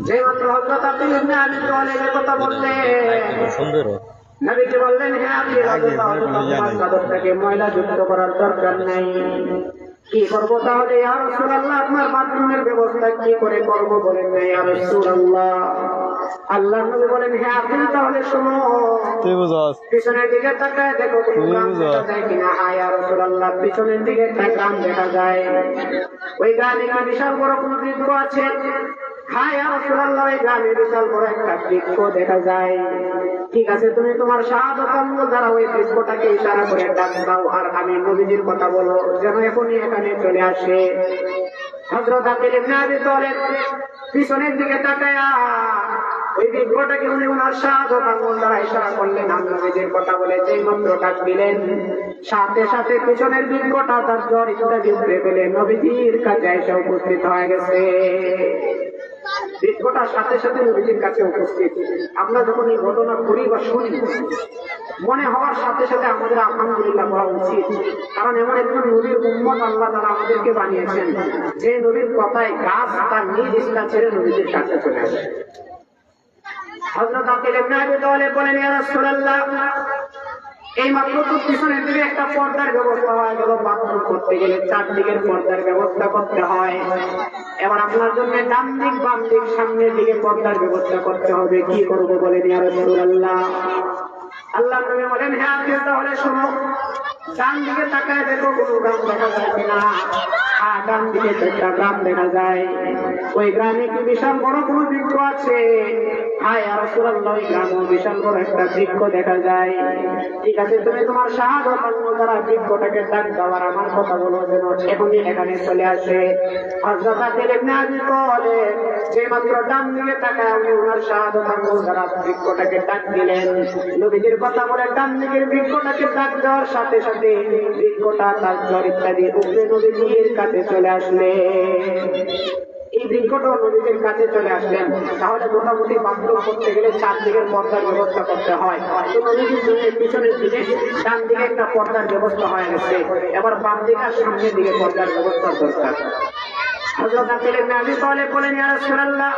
যে মাত্র হযরত আলী ইবনে আবি তালেবের কথা বললেন, নবীজি বললেন, হ্যাঁ আপনি চাদরটাকে ময়লা যুক্ত করার দরকার নেই। কি করবো তাহলে ইয়া রাসূলুল্লাহ? আপনার বাথরুমের ব্যবস্থা কি করে করবো বলেন না ইয়া রাসূলুল্লাহ। আল্লাহ নবী বলেন, হ্যাঁ আপনি তাহলে শোনো, পিছনের দিকে তাকায় দেখো কোনো গ্রাম দেখা যায় কিনা। হ্যাঁ ইয়া রাসূলুল্লাহ, পিছনের দিকে একটা গ্রাম দেখা যায়। ওই গ্রামে কি বিশাল বড় কোনো বৃক্ষ আছে? হ্যাঁ ইয়া রাসূলুল্লাহ, ওই গ্রামে বিশাল বড় একটা বৃক্ষ দেখা যায়। ঠিক আছে, তুমি তোমার শাহাদাত আঙ্গুল দ্বারা ওই বৃক্ষটাকে ইশারা করে ডাক দাও, আর আমি নবীজির কথা বলো যেন এখনই এখানে চলে আসে। হযরত আলী ইবনে আবি তালেব পিছনের দিকে তাকায়া ওই বৃক্ষটাকে উনি ওনার শাহাদাত আঙ্গুল দ্বারা ইশারা করলেন, আর নবীজির কথা বলে যেই মাত্র ডাক দিলেন, সাথে সাথে পিছনের বৃক্ষটা তার জ্বর ইত্যাদি উঠে ফেলে নবীজির কাছে এসে উপস্থিত হয়ে গেছে। বৃক্ষটার সাথে সাথে নবীজির কাছে উপস্থিত। আমরা যখন এই ঘটনা করি বা শুনি, মনে হওয়ার সাথে সাথে আমাদের আলহামদুলিল্লাহ বলা উচিত, কারণ এমন একজন নবীর উম্মত আল্লাহ তাআলা আমাদেরকে বানিয়েছেন, যে নবীর কথায় গাছ তার নিজ স্থান ছেড়ে নবীজির কাছে চলে আসে। হযরত আলী ইবনে আবি তালেব বলেন, ইয়া রাসূলুল্লাহ, এই মাত্র তো পিছনের দিকে একটা পর্দার ব্যবস্থা হয়ে গেল। বাথরুম করতে গেলে চারদিকের পর্দার ব্যবস্থা করতে হয়। এবার আপনার জন্য ডান দিক বাম দিক সামনের দিকে পর্দার ব্যবস্থা করতে হবে। কি করবো বলেন ইয়া রাসূলুল্লাহ? আল্লাহ নবী বলেন, হ্যাঁ আপনি তাহলে শোনো, ডান দিকে তাকায় দেখো কোনো গ্রাম দেখা যায় কিনা। হ্যাঁ, ডান দিকে একটা গ্রাম দেখা যায়। ওই গ্রামে কি বিশাল বড় কোনো বৃক্ষ আছে? হ্যাঁ ইয়া রাসূলুল্লাহ, ওই গ্রামে বিশাল বড় একটা বৃক্ষ দেখা যায়। ঠিক আছে, তুমি তোমার শাহাদাত আঙ্গুল দ্বারা বৃক্ষটাকে ডাক দাও, আর আমার কথা বলো যেন এখনই এখানে চলে আসে। হযরত আলী ইবনে আবি তালেব যে মাত্র ডান দিকে তাকায় উনি ওনার শাহাদাত আঙ্গুল দ্বারা বৃক্ষটাকে ডাক দিলেন। নবীজির কথা বলে ডান দিকের বৃক্ষটাকে ডাক দেওয়ার সাথে সাথে বৃক্ষটা তার জ্বর ইত্যাদি উপরে নবীজির কাছে চলে আসলে। এই বৃক্ষটা নবীজির কাছে চলে আসলেন। তাহলে মোটামুটি বাথরুম করতে গেলে চারদিকের পর্দার ব্যবস্থা করতে হয়। তো নবীজির জন্য পিছনের দিকে ডান দিকে একটা পর্দার ব্যবস্থা হয়ে গেছে, এবার বাম দিকে আর সামনের দিকে পর্দার ব্যবস্থা দরকার। হযরত আলী ইবনে আবি তালেব বলেন, ইয়া রাসূলুল্লাহ,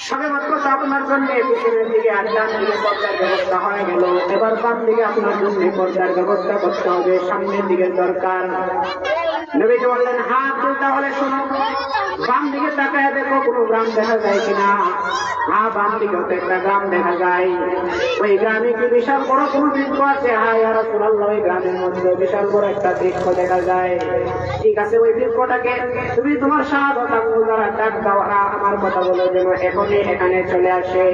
সবে মাত্র তো আপনার জন্য পিছনের দিকে আর ডান দিকে পর্দার ব্যবস্থা হয়ে গেল, এবার বাম দিকে আপনার জন্য পর্দার ব্যবস্থা করতে হবে, সামনের দিকে দরকার। নবীজি বললেন, হ্যাঁ তাহলে শোনো, বাম দিকে তাকায় দেখো কোনো গ্রাম দেখা যায় কিনা। হ্যাঁ, বাম দিকে একটা গ্রাম দেখা যায়। ওই গ্রামে কি বিশাল বড় কোনো বৃক্ষ আছে? হ্যাঁ ইয়া রাসূলুল্লাহ, ওই গ্রামের মধ্যে বিশাল বড় একটা বৃক্ষ দেখা যায়। ঠিক আছে, ওই বৃক্ষটাকে তুমি তোমার শাহাদাত আঙ্গুল দ্বারা ডাক দাও, আমার কথা বলে যেন এখনই এখানে চলে আসে।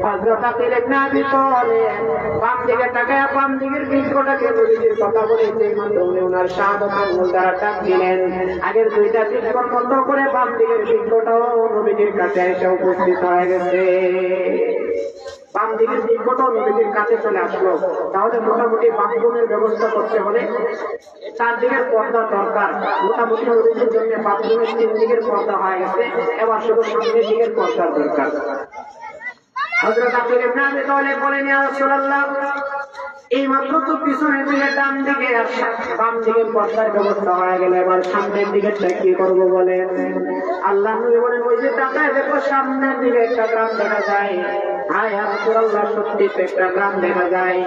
হযরত আলী ইবনে আবি তালেব বাম দিকে তাকায় বাম দিকের বৃক্ষটাকে নবীজির কথা বলে যে মাত্র উনি ওনার শাহাদাত আঙ্গুল দ্বারা ডাক দিলেন, আগের দুইটা বৃক্ষ বন্ধ করে বাম দিকের বৃক্ষটাও নবীজির কাছে এসে উপস্থিত হয়ে গেছে। বাম দিকের বৃক্ষটাও নবীজির কাছে চলে আসলো। তাহলে মোটামুটি বাথরুমের ব্যবস্থা করতে হলে চারদিকের পর্দা দরকার। মোটামুটি নবীজির জন্য বাথরুমের তিন দিকের পর্দা হয়ে গেছে, এবার শুধু সামনের দিকের পর্দার দরকার। হযরত আলী ইবনে আবি তালেব বলেন, ইয়া রাসূলুল্লাহ, এই মাত্র তো পিছনের দিকে ডান দিকে আর বাম দিকে পর্দার ব্যবস্থা হয়ে গেল, এবার সামনের দিকে কি করবো বলেন? আল্লাহ নবী বলেন, ওই যে তাকায় দেখো সামনের দিকে একটা গ্রাম দেখা যায়। হ্যাঁ ইয়া রাসূলুল্লাহ, সত্যি একটা গ্রাম দেখা যায়।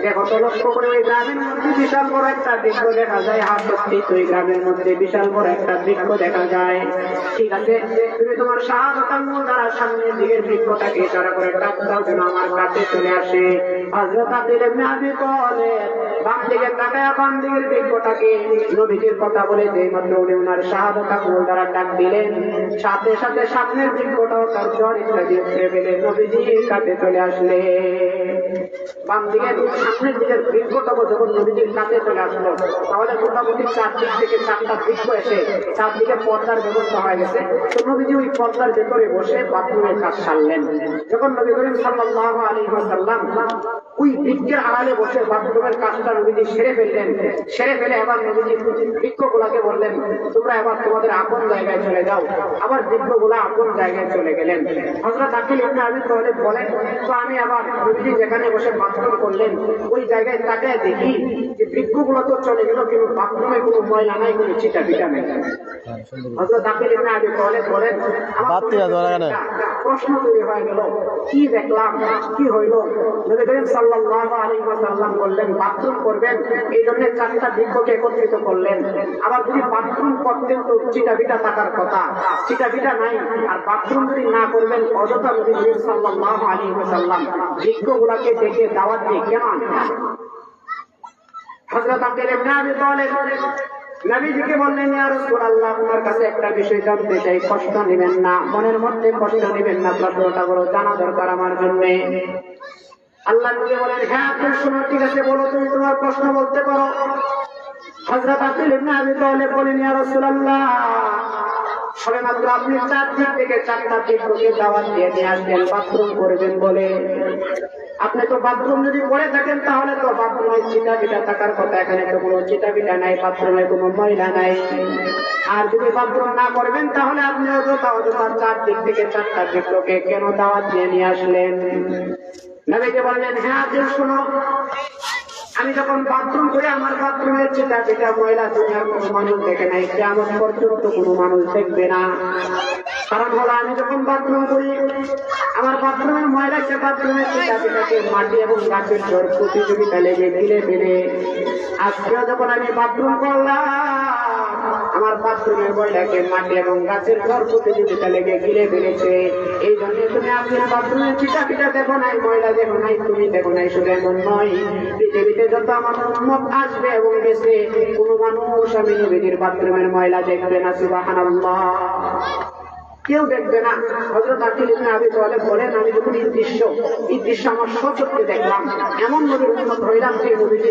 দেখো তো লক্ষ্য করে, ওই গ্রামের মধ্যে বিশাল বড় একটা বৃক্ষ দেখা যায়। হ্যাঁ সত্যি, ওই গ্রামের মধ্যে বিশাল বড় একটা বৃক্ষ দেখা যায়। ঠিক আছে, তুমি তোমার শাহাদাত আঙ্গুল দ্বারা সামনের দিকের বৃক্ষটাকে ইশারা করে ডাক দাও যেন আমার কাছে চলে আসে। হযরত আলী ইবনে আবি তালেব বাম দিকে তাকায় বাম দিকের বৃক্ষটাকে নবীজির কথা বলে যে মাত্র উনি ওনার শাহাদাত আঙ্গুল দ্বারা ডাক দিলেন, সাথে সাথে সামনের বৃক্ষটাও তার জ্বর ইত্যাদি উঠে ফেলে নবীজির কাছে চলে আসলে। বাম দিকে সামনের দিকের বৃক্ষটাও যখন নবীজির কাছে চলে আসলো, তাহলে মোটামুটি চারদিক থেকে চারটা বৃক্ষ এসে চারদিকে পর্দার ব্যবস্থা হয়ে গেছে। তো নবীজি ওই পর্দার ভেতরে বসে বাথরুমের কাজ সারলেন। যখন নবী করিম সাল্লাল্লাহু আলাইহি ওয়াসাল্লাম ওই বৃক্ষের আড়ালে বসে বাথরুমের কাজটা নবীজি সেরে ফেললেন, সেরে ফেলে এবার নবীজি বৃক্ষগুলাকে বললেন, তোমরা এবার তোমাদের আপন জায়গায় চলে যাও। আবার বৃক্ষগুলা আপন জায়গায় চলে গেলেন। হযরত আলী ইবনে আবি তালেব বলেন, তো আমি আবার নবীজি যেখানে বসে বাথরুম করলেন ওই জায়গায় তাকায় দেখি যে বৃক্ষগুলো তো চলে গেল, কিন্তু বাথরুমে কোনো ময়লা নাই, কোনো চিটা পিটা নেই। হযরত আকিল ইবনে আবি তালেব বলেন, আমার প্রশ্ন তৈরি হয়ে গেল, কি দেখলাম, কি হইল? নবী করিম সাল্লাল্লাহু আলাইহি ওয়াসাল্লাম বললেন, বাথরুম করবেন, এই জন্য 4টা বৃক্ষকে একত্রিত করলেন। আবার যদি বাথরুম করতেন তো চিটা পিটা থাকার কথা, চিটা পিটা নাই। আর বাথরুম যদি না করবেন, অযথা নবী করিম সাল্লাল্লাহু আলাইহি ওয়াসাল্লাম বৃক্ষগুলোকে ডেকে দাওয়াত দিয়ে কেন আনলেন? হযরত আকিল ইবনে আবি তালেব নবীজিকে বললেন, ইয়া রাসূলুল্লাহ, আপনার কাছে একটা বিষয় জানতে চাই, কষ্ট নেবেন না, মনের মধ্যে কষ্ট নেবেন না, প্রশ্নটা বড় জানা দরকার আমার জন্য। আল্লাহ নবী বলেন, হ্যাঁ আপনি শুনো, ঠিক আছে, বলো, তুমি তোমার প্রশ্ন বলতে পারো। হযরত আকিল ইবনে আবি তালেব বলেন, ইয়া রাসূলুল্লাহ, সবেমাত্র আপনি 4 দিক থেকে 4টা বৃক্ষকে দাওয়াত দিয়ে নিয়ে আসবেন বাথরুম করবেন বলে। আপনি তো বাথরুম যদি করে থাকেন, তাহলে তো বাথরুমে চিটা পিটা থাকার কথা, এখানে তো কোনো চিটা পিটা নাই, বাথরুমে কোনো ময়লা নাই। আর যদি বাথরুম না করবেন, তাহলে আপনি অযথা 4 দিক থেকে 4টা বৃক্ষকে কেন দাওয়াত দিয়ে নিয়ে আসলেন? নবীজি বললেন, হ্যাঁ যে শোনো, আমি যখন বাথরুম করে, আমার বাথরুমের চিটা পিটা ময়লা দুনিয়ার কোনো মানুষ দেখে নাই, কিয়ামত পর্যন্ত কোনো মানুষ দেখবে না। কারণ হলো, আমি যখন বাথরুম করি, আমার বাথরুমের ময়লাকে, বাথরুমের চিটা পিটাকে মাটি এবং গাছের ঝড় প্রতিযোগিতা লেগে গিলে ফেলে। আজকেও যখন আমি বাথরুম করলাম, আমার বাথরুমের ময়লাকে মাটি এবং গাছের ঝড় প্রতিযোগিতা লেগে গিলে ফেলেছে। এই জন্য তুমি আপনার বাথরুমের চিটা পিটা দেখো নাই, ময়লা দেখো নাই, তুমি দেখো নাই। শুধু এমন নয়, পৃথিবীতে যত আমার উম্মত আসবে এবং গেছে, কোনো মানুষ আমি নবীজির বাথরুমের ময়লা দেখবে না। সুবহানাল্লাহ, কেউ দেখবে না। হযরত আকিল ইবনে আবি তালেব বলেন, আমি যখন এই দৃশ্য আমার সচক্ষে দেখলাম, এমন নবীর উম্মত হইলাম যে নবীজি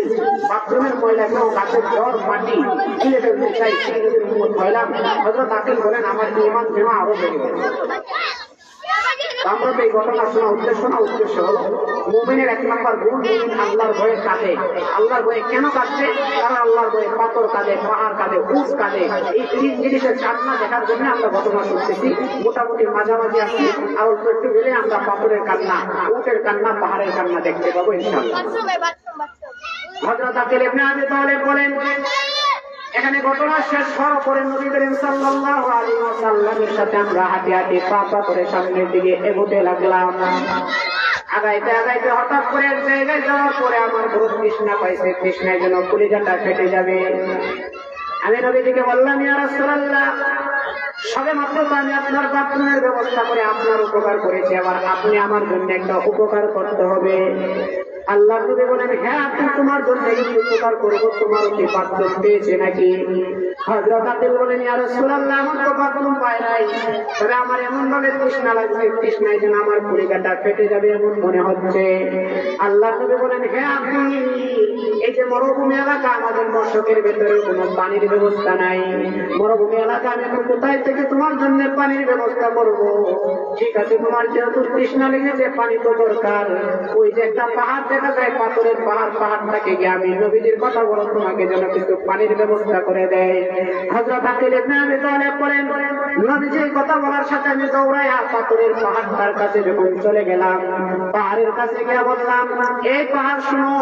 বাথরুমের ময়লা এবং গাছের ঝড় মাটি গিলে ফেলতে চাই, সেই নবীর উম্মত হইলাম। হযরত আকিল বলেন, আমার ঈমান যেন আরো বেড়ে গেল। আমরা তো এই ঘটনা শোনা উদ্দেশ্য হলো, মুমিনের 1 নম্বর গুণ, মুমিন আল্লাহর ভয়ে কাঁদে। আল্লাহর ভয়ে কেন কাঁদছে? কারণ আল্লাহর ভয়ে পাথর কাঁদে, পাহাড় কাঁদে, উট কাঁদে। এই 3 জিনিসের কান্না দেখার জন্য আমরা ঘটনা শুনতেছি। মোটামুটি মাঝামাঝি আসছি, আর অল্প একটু গেলে আমরা পাথরের কান্না, উটের কান্না, পাহাড়ের কান্না দেখতে পাবো ইনশাআল্লাহ। হযরত আকিল ইবনে আবি তালেব বলেন, এখানে ঘটনা শেষ হওয়ার পরে নবী করিম সাল্লাল্লাহু আলাইহি ওয়াসাল্লামের সাথে আমরা হাঁটি হাঁটি পা করে সামনের দিকে এগোতে লাগলাম। আগাইতে আগাইতে হঠাৎ করে এক জায়গায় যাওয়ার পরে আমার বড় তৃষ্ণা পাইছে, তৃষ্ণায় যেন কলিজাটা ফেটে যাবে। আমি নবীজিকে বললাম, ইয়া রাসূলুল্লাহ, সবেমাত্র তো আমি আপনার বাথরুমের ব্যবস্থা করে আপনার উপকার করেছি, আবার আপনি আমার জন্য একটা উপকার করতে হবে। আল্লাহ নবী বলেন, হ্যাঁ আপনি তোমার জন্য উপকার করবো, তোমার কি বাথরুম পেয়েছে নাকি? হযরত আকিল বলেন, ইয়া রাসূলুল্লাহ, আমার তো বাথরুম পাই নাই, তবে আমার এমন ভাবে তৃষ্ণা লাগছে, তৃষ্ণায় যেন আমার কলিজাটা ফেটে যাবে এমন মনে হচ্ছে। আল্লাহ নবী বলেন, হ্যাঁ আপনি, এই যে মরুভূমি এলাকা, আমাদের মশকের ভেতরে কোনো পানির ব্যবস্থা নাই, মরুভূমি এলাকা, আমি কোথায় থেকে তোমার জন্য পানির ব্যবস্থা করব? ঠিক আছে, তোমার যেহেতু তৃষ্ণা লেগেছে, পানি তো দরকার। ওই যে একটা পাহাড় দেখা যায়, পাথরের পাহাড়, পাহাড়টাকে গিয়ে আমি নবীজির কথা বলো, তোমাকে যেন কিন্তু পানির ব্যবস্থা করে দেয়। হযরত আকিল ইবনে আবি তালেব বলেন, নবীজির কথা বলার সাথে আমি দৌড়াইয়া পাথরের পাহাড়টার কাছে যখন চলে গেলাম, পাহাড়ের কাছে গিয়ে বললাম, এই পাহাড় শুনো,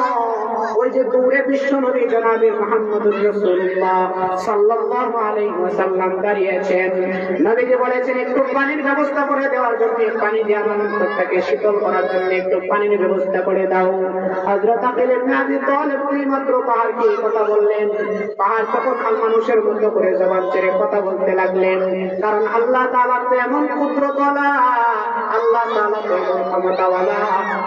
ওই যে দূরে বিশ্ব নবী জনাবে মুহাম্মদুর রাসূলুল্লাহ সাল্লাল্লাহু আলাইহি ওয়াসাল্লাম দাঁড়িয়েছেন। নবীজি বলেছেন, একটু পানির ব্যবস্থা করে দেওয়ার জন্য, পানি দিয়ে আমার অন্তরটাকে শীতল করার জন্য একটু পানির ব্যবস্থা করে দাও। হযরত আকিল ইবনে আবি তালেব মাত্র পাহাড়কে কথা বললেন, পাহাড় তখন মানুষের মতো করে জবান ছেড়ে কথা বলতে লাগলেন। কারণ আল্লাহ তাআলা তো এমন কুদরতওয়ালা, আল্লাহ তাআলা তো এমন ক্ষমতাওয়ালা,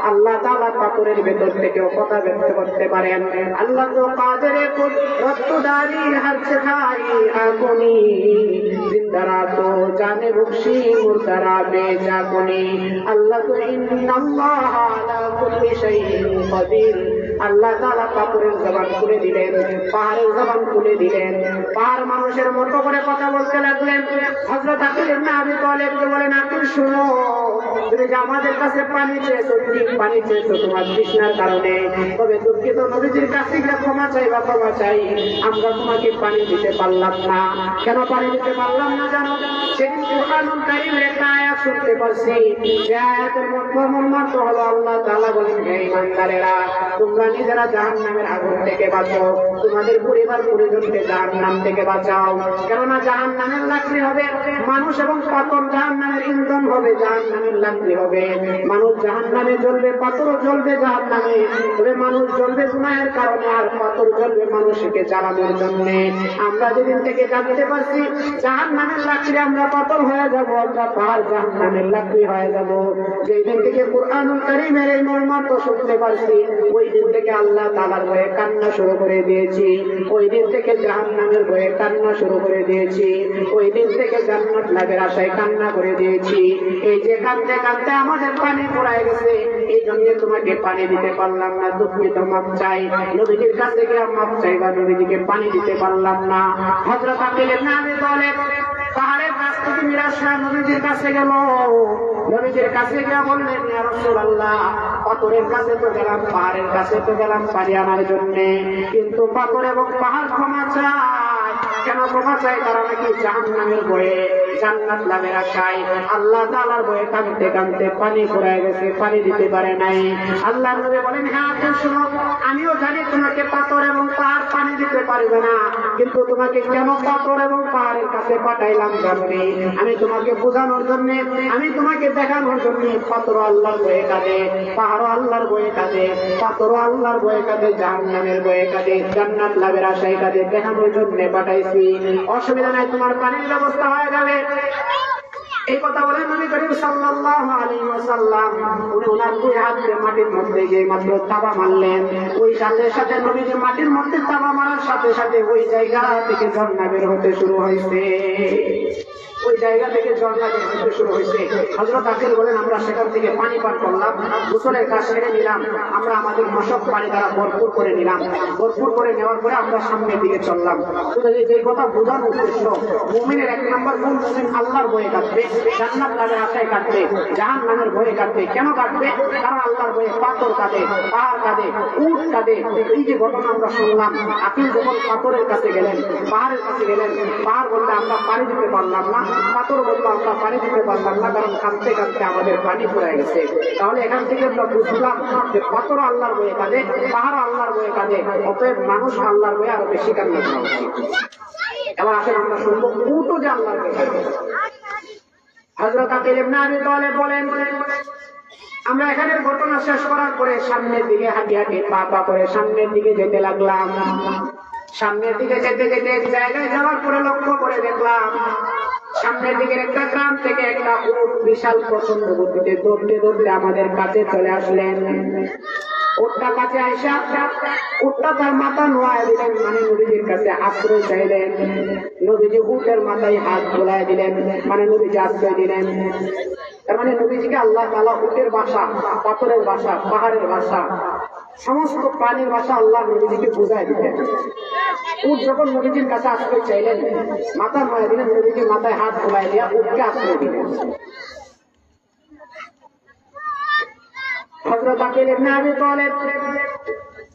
আল্লাহ তাআলা পাথরের ভেতর থেকেও কথা ব্যক্ত করতে পারেন। আল্লাহ তো কাদেরে রত্তদারি হর খাই আগুনি, জিন্দারা তো জানে বখশি মুরদারা বেজাগুনি। আল্লাহ তো ইন্নাল্লাহ আলা কুল্লি শাইইন কাদির। আল্লাহ তাআলা পাথরের জবান খুলে দিলেন, পাহাড়ের জবান খুলে দিলেন, পাহাড় মানুষের মতো করে কথা বলতে লাগলেন। হযরত আকিল ইবনে আবি তালেব বলেন, আকিল শুনো, তুমি যে আমাদের কাছে পানি চেয়েছো, ঠিক পানি চেয়েছো তোমার তৃষ্ণার কারণে, তবে দুঃখিত নবীজির কাছে গিয়ে ক্ষমা চাইবা, ক্ষমা চাই, আমরা তোমাকে পানি দিতে পারলাম না। কেন পানি দিতে পারলাম না জানো? সেদিন কুরআনুল কারীমের একটা আয়াত শুনতে পারছি, যে আয়াতের মর্মার্থ হলো আল্লাহ তাআলা বলেন, হে ঈমানদারেরা, তোমরা নিজেরা জাহান্নামের আগুন থেকে বাঁচো, তোমাদের পরিবার পরিজনকে জাহান্নাম থেকে বাঁচাও। কেননা জাহান্নামের লাকড়ি হবে মানুষ এবং পাথর, জাহান্নামের ইন্ধন হবে জাহান্নামের লাকড়ি হবে মানুষ, জাহান্নামে জ্বলবে, পাথরও জ্বলবে জাহান্নামে, তবে মানুষ জ্বলবে গুনাহের কারণে আর পাথর জ্বলবে মানুষকে জ্বালানোর জন্য। আমরা যেদিন থেকে জানতে পারছি জাহান্নামের লাকড়ি আমরা পাথর হয়ে যাব, আমরা পাহাড় জাহান্নামের লাকড়ি হয়ে যাব, যেই দিন থেকে কুরআনুল কারীমের এই মর্মার্থ শুনতে পারছি, ওই দিন থেকে আল্লাহ তাআলার ভয়ে কান্না শুরু করে দিয়েছি, ওই দিন থেকে জাহান্নামের ভয়ে কান্না শুরু করে দিয়েছি, ওই দিন থেকে জান্নাত লাভের আশায় কান্না করে দিয়েছি। এই যে কাঁদতে কাঁদতে আমাদের পানি ফুরায় গেছে, এই জন্য তোমাকে পানি দিতে পারলাম না, দুঃখিত, মাপ চাই। নবীজির কাছে গিয়ে মাপ চাইবা, নবীজিকে পানি দিতে পারলাম না। হযরত আলী ইবনে আবি তালেব পাহাড়ের কাছ থেকে নিরাশা নবীজির কাছে গেল, নবীজির কাছে গিয়ে বললেন, ইয়া রাসূলুল্লাহ, পাথরের কাছে তো গেলাম, পাহাড়ের কাছে তো গেলাম পানি আনার জন্য, কিন্তু পাথর এবং পাহাড় ক্ষমা চায়। কেন ক্ষমা চায়? তারা নাকি জাহান্নামের ভয়ে, জান্নাত লাভের আশায় আল্লাহ তাআলার ভয়ে কাঁদতে কাঁদতে পানি ফুরায় গেছে, পানি দিতে পারে নাই। আল্লাহ নবী বলেন, হ্যাঁ তো শোনো, আমিও জানি তোমাকে পাথর এবং পাহাড় পানি দিতে পারবে না, কিন্তু তোমাকে কেন পাথর এবং পাহাড়ের কাছে পাঠাইলাম জানি? আমি তোমাকে বোঝানোর জন্য, আমি তোমাকে দেখানোর জন্য, পাথর আল্লাহর ভয়ে কাঁদে, পাহাড় আল্লাহর ভয়ে কাঁদে, পাথর আল্লাহর ভয়ে কাঁদে, জাহান্নামের ভয়ে কাঁদে, জান্নাত লাভের আশায় কাঁদে, দেখানোর জন্য পাঠাইছি। অসুবিধা নাই, তোমার পানির ব্যবস্থা হয়ে যাবে। এই কথা বলে নবী করিম সাল্লাল্লাহু আলাইহি ওয়াসাল্লাম উনি ওনার দুই হাতে মাটির মধ্যে যে মাত্র তাবা মারলেন, ওই সাথে সাথে নবীজি মাটির মধ্যে তাবা মারার সাথে সাথে ওই জায়গা থেকে ঝর্ণা বের হতে শুরু হয়েছে, ওই জায়গা থেকে ঝর্ণা বের হতে শুরু হয়েছে। হযরত আকিল বলেন, আমরা সেখান থেকে পানি পান করলাম, গোসলের কাজ সেরে নিলাম, আমরা আমাদের মশক পানি দ্বারা ভরপুর করে নিলাম, ভরপুর করে নেওয়ার পরে আমরা সামনের দিকে চললাম। যে কথা বোঝানো উদ্দেশ্য, মুমিনের এক নম্বর গুণ, মুমিন আল্লাহর ভয়ে কাঁদবে, জান্নাত লাভের আশায় কাঁদবে, জাহান্নামের ভয়ে কাঁদবে। কেন কাঁদবে? কারণ আল্লাহর ভয়ে পাথর কাঁদে, পাহাড় কাঁদে, উট কাঁদে। এই যে ঘটনা আমরা শুনলাম, আকিল যখন পাথরের কাছে গেলেন, পাহাড়ের কাছে গেলেন, পাহাড় বলতে আমরা পানি দিতে পারলাম না, পাথর বলতে আমরা পানি দিতে পারলাম না, কারণ কাঁদতে কাঁদতে আমাদের পানি ফুরায় গেছে। তাহলে এখান থেকে আমরা বুঝলাম যে পাথর আল্লাহর ভয়ে কাঁদে, পাহাড় আল্লাহর ভয়ে কাঁদে, অতএব মানুষ আল্লাহর ভয়ে আরো বেশি কান্না করা উচিত। এবার আসেন আমরা শুনবো উটও যে আল্লাহর ভয়ে কাঁদে। হযরত আলী ইবনে আবি তালেব বলেন, আমরা এখানের ঘটনা শেষ করার পরে সামনের দিকে হাঁটি হাঁটি পা পা করে সামনের দিকে যেতে লাগলাম। সামনের দিকে যেতে যেতে এক জায়গায় যাওয়ার পরে লক্ষ্য করে দেখলাম সামনের দিকের একটা গ্রাম থেকে একটা উট বিশাল প্রচন্ড গতিতে দৌড়তে দৌড়তে আমাদের কাছে চলে আসলেন। উটটা কাছে আইসা উটটা তার মাথা নোয়ায় দিলেন, মানে নবীজির কাছে আশ্রয় চাইলেন। নবীজি উটের মাথায় হাত বোলায় দিলেন, মানে নবীজি আশ্রয় দিলেন। তার মানে নবীজিকে আল্লাহ তাআলা উটের ভাষা, পাথরের ভাষা, পাহাড়ের ভাষা, সমস্ত প্রাণীর ভাষা আল্লাহ নবীজিকে বুঝায় দিতেন। উট যখন নবীজির কাছে আশ্রয় চাইলেন, মাথা নোয়ায় দিলেন, নবীজি মাথায় হাত বোলায় দিয়া উটকে আশ্রয় দিলেন। হযরত আলী ইবনে আবি তালেব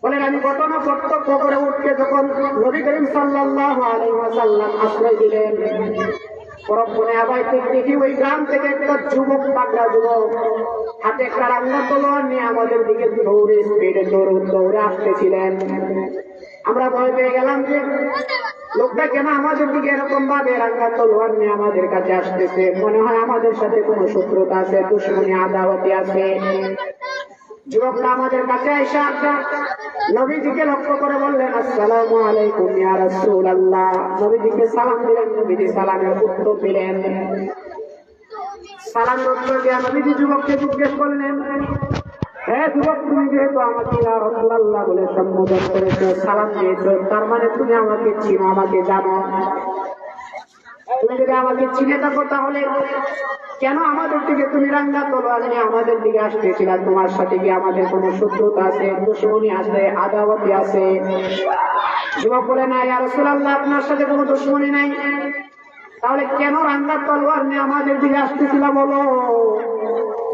বলেন, আমি ঘটনা প্রত্যক্ষ করে উটকে যখন নবী করিম সাল্লাল্লাহু আলাইহি ওয়াসাল্লাম আশ্রয় দিলেন, পরক্ষণে আবার দেখি ওই গ্রাম থেকে একটা যুবক, পাগলা যুবক, হাতে একটা রাঙ্গা তলোয়ার নিয়ে আমাদের দিকে দৌড়ে স্পিডে দৌড়ে আসতেছিলেন। আমরা ভয় পেয়ে গেলাম যে লোকটা কেন আমাদের দিকে এরকম ভাবে রাঙ্গা তলোয়ার নিয়ে আমাদের কাছে আসতেছে, মনে হয় আমাদের সাথে কোনো শত্রুতা আছে, দুশমনী আদাওয়াতি আছে। যুবকটা আমাদের কাছে আইসা নবীজিকে লক্ষ্য করে বললেন, আসসালামু আলাইকুম ইয়া রাসূলুল্লাহ। নবীজিকে সালাম দিলেন, নবীজি সালামের উত্তর দিলেন। সালামের উত্তর দিয়ে নবীজি যুবককে জিজ্ঞেস করলেন, হে যুবক, তুমি যেহেতু আমাকে ইয়া রাসূলুল্লাহ বলে সম্বোধন করেছো, সালাম দিয়েছো, তার মানে তুমি আমাকে চিনো, আমাকে জানো। তুমি যদি আমাকে চিনে থাকো তাহলে কেন আমাদের দিকে তুমি রাঙ্গা তলোয়ার নিয়ে আমাদের দিকে আসতেছিল? তোমার সাথে কি আমাদের কোনো শত্রুতা আছে, দুশমনী আছে, আদাওয়াতি আছে? যুবক বলে, না ইয়া রাসূলুল্লাহ, আপনার সাথে কোনো দুশমনী নাই। তাহলে কেন রাঙ্গা তলোয়ার নিয়ে আমাদের দিকে আসতেছিল বলো?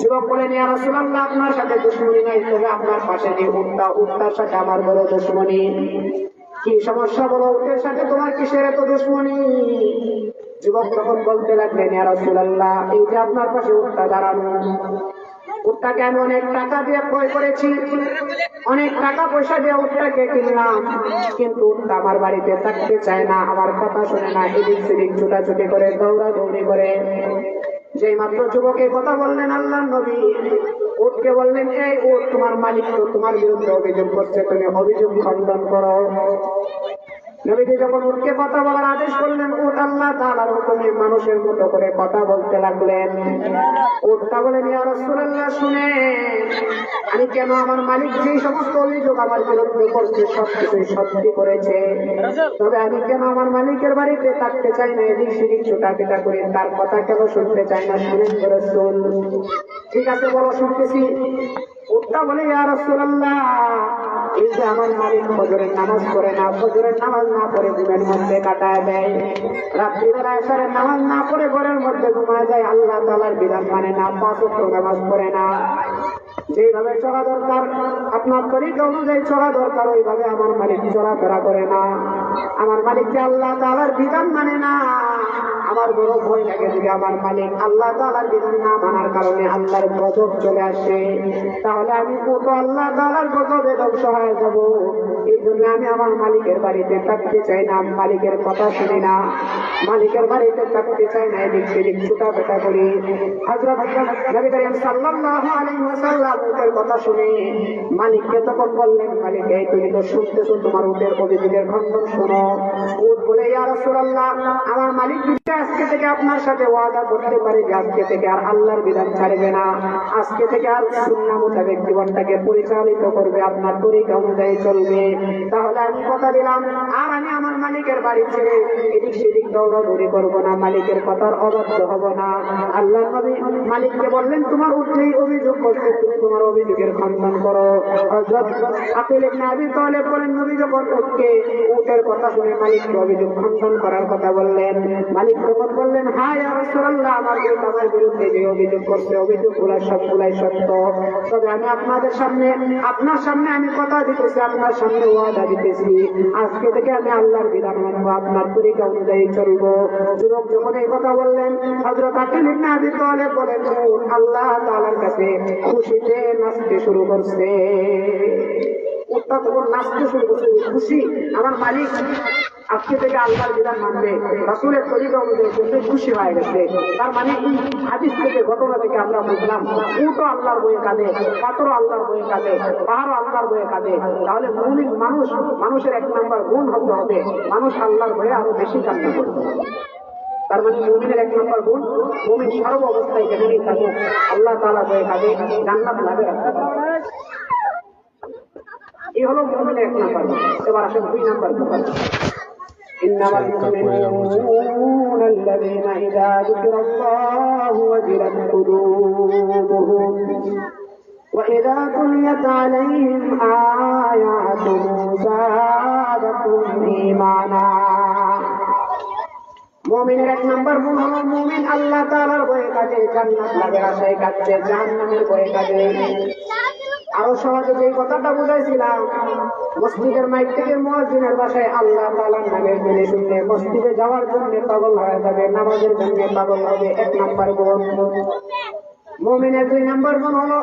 যুবক বলেন, ইয়া রাসূলুল্লাহ, আপনার সাথে দুশমনী নাই, তবে আপনার পাশে যে উটটা, উটটার সাথে আমার বড় দুশমনী। কি সমস্যা বলো, উটের সাথে তোমার কিসের এত দুশমনী? যুবক তখন বলতে লাগলেন, ইয়া রাসূলুল্লাহ, এই যে আপনার পাশে উটটা দাঁড়ানো, উটটাকে আমি অনেক টাকা দিয়ে ক্রয় করেছি, অনেক টাকা পয়সা দিয়ে উটটাকে কিনলাম, কিন্তু উটটা আমার বাড়িতে থাকতে চায় না, আমার কথা শুনে না, এদিক সেদিক ছুটাছুটি করে, দৌড়াদৌড়ি করে। যেই মাত্র যুবকের কথা বললেন আল্লাহর নবী, উটকে বললেন, এই উট, তোমার মালিক তো তোমার বিরুদ্ধে অভিযোগ করছে, তুমি অভিযোগ খণ্ডন করো। নবীজি যখন উটকে কথা বলার আদেশ করলেন, উট আল্লাহ তাআলার হুকুমে মানুষের মতো করে কথা বলতে লাগলেন। উটটা বলেন, ইয়া রাসূলুল্লাহ, শুনে আমি কেন, আমার মালিক যে সমস্ত অভিযোগ আমার বিরুদ্ধে করছে সবকিছুই সত্যি করেছে, তবে আমি কেন আমার মালিকের বাড়িতে থাকতে চাই না, এদিক সেদিক ছোটাপিটা করে তার কথা কেন শুনতে চাই না, শুনেন তো রাসূল। ঠিক আছে, বলো, শুনতেছি। উটটা বলে, ইয়া রাসূলুল্লাহ, এই যে আমার মালিক ফজরের নামাজ পড়ে না, ফজরের নামাজ না পড়ে ঘুমের মধ্যে কাটায় দেয়, রাত্রিবেলা এশারের নামাজ না পড়ে ঘরের মধ্যে ঘুমায় যায়, আল্লাহ তাআলার বিধান মানে না, 5 ওয়াক্ত নামাজ পড়ে না, যেভাবে চলা দরকার আপনার তরিকা অনুযায়ী চলা দরকার ওইভাবে আমার মালিক চলাফেরা করে না, আমার মালিককে আল্লাহ তাআলার বিধান মানে না। আমার বড় ভয় লাগে যদি আমার মালিক আল্লাহ তাআলার বিধান না মানার কারণে আল্লাহর গজব চলে আসে, তাহলে আমি কত আল্লাহ তাআলার গজবে ধ্বংস হয়ে যাব। এই জন্য আমি আমার মালিকের বাড়িতে থাকতে চাই না, মালিকের কথা শুনি না, মালিকের বাড়িতে থাকতে চাই না, এদিক সেদিক ছুটাফেটা করি। হযরত নবী করিম সাল্লাল্লাহু আলাইহি ওয়াসাল্লাম উটের কথা শুনে মালিককে তখন বললেন, মালিক, এই তুমি তো শুনতেছো, তোমার উটের অভিযোগের খণ্ডন শোনো। উট বলে, ইয়া রাসূলুল্লাহ, আমার মালিক আজকে থেকে আপনার সাথে ওয়াদা করতে পারে যে আজকে থেকে আর আল্লাহর বিধান ছাড়বে না, আজকে থেকে আর সুন্নাহ মোতাবেক জীবনটাকে পরিচালিত করবে, আপনার তরিকা অনুযায়ী চলবে। তাহলে আমি কথা দিলাম, আর আমি আমার মালিকের বাড়ি ছেড়ে এদিক সেদিক দৌড়াদৌড়ি করবো না, মালিকের কথার অবাধ্য হব না। আল্লাহর নবী মালিককে বললেন, তোমার উট যেই অভিযোগ করছে, তুমি তোমার অভিযোগের খণ্ডন করো। হযরত আকিল ইবনে আবি তালেব বলেন, নবী যখন উটের কথা শুনে মালিককে অভিযোগ খণ্ডন করার কথা বললেন, মালিক তখন বললেন, হ্যাঁ ইয়া রাসূলুল্লাহ, আমার বিরুদ্ধে যে অভিযোগ করছে অভিযোগগুলো সবগুলাই সত্য, তবে আমি আপনার সামনে আমি কথা দিতেছি, আপনার সামনে ওয়াদা দিতেছি, আজকে থেকে আমি আল্লাহর বিধান মানবো, আপনার তরিকা অনুযায়ী চলবো। যুবক যখন এই কথা বললেন, হযরত আকিল ইবনে আবি তালেব বলেন, আল্লাহ তাআলার কাছে খুশিতে নাচতে শুরু করছে। উটটা তখন নাচতে শুরু করছে, খুশি, আমার মালিক আজকে থেকে আল্লাহর বিধান মানবে, রাসূলের তরিকা অনুযায়ী চলতে খুশি হয়ে গেছে। তার মানে এই হাদিস থেকে, ঘটনা থেকে আমরা বুঝলাম, উটও আল্লাহর বয়ে কাঁদে, পাথরও আল্লাহর বয়ে কাঁদে, পাহাড়ও আল্লাহর বয়ে কাঁদে। তাহলে মুমিন মানুষের 1 নম্বর গুণ হতে হবে, মানুষ আল্লাহর বয়ে আরো বেশি কান্না করবে। তার মানে মুমিনের 1 নম্বর গুণ, মুমিন সর্ব অবস্থায় যেখানেই থাকুক আল্লাহ তাআলা বয়ে কাঁদে, জান্নাত লাভে রাখতে পারে। এই হলো মুমিনের 1 নম্বর গুণ। এবার আসেন 2 নম্বর গুণ। إنما المؤمنون الذين إذا ذكر الله وجلت قلوبهم وإذا تليت عليهم آياته زادتهم إيمانا। মুমিনের 1 নম্বর গুণ হলো, মুমিন আল্লাহ তাআলার ভয়ে কাঁদে, জান্নাত লাভের আশায় কাঁদছে, জাহান্নামের ভয়ে কাঁদে। আরো সহজে যে কথাটা বুঝাইছিলাম, মসজিদের মাইক থেকে মুয়াজ্জিনের বাসায় আল্লাহ তাআলার নামের ধ্বনি শুনলে মসজিদে যাওয়ার জন্য পাগল হয়ে যাবে, নামাজের জন্য পাগল হবে। 1 নম্বর গুণ। মুমিনের 2 নম্বর গুণ হলো,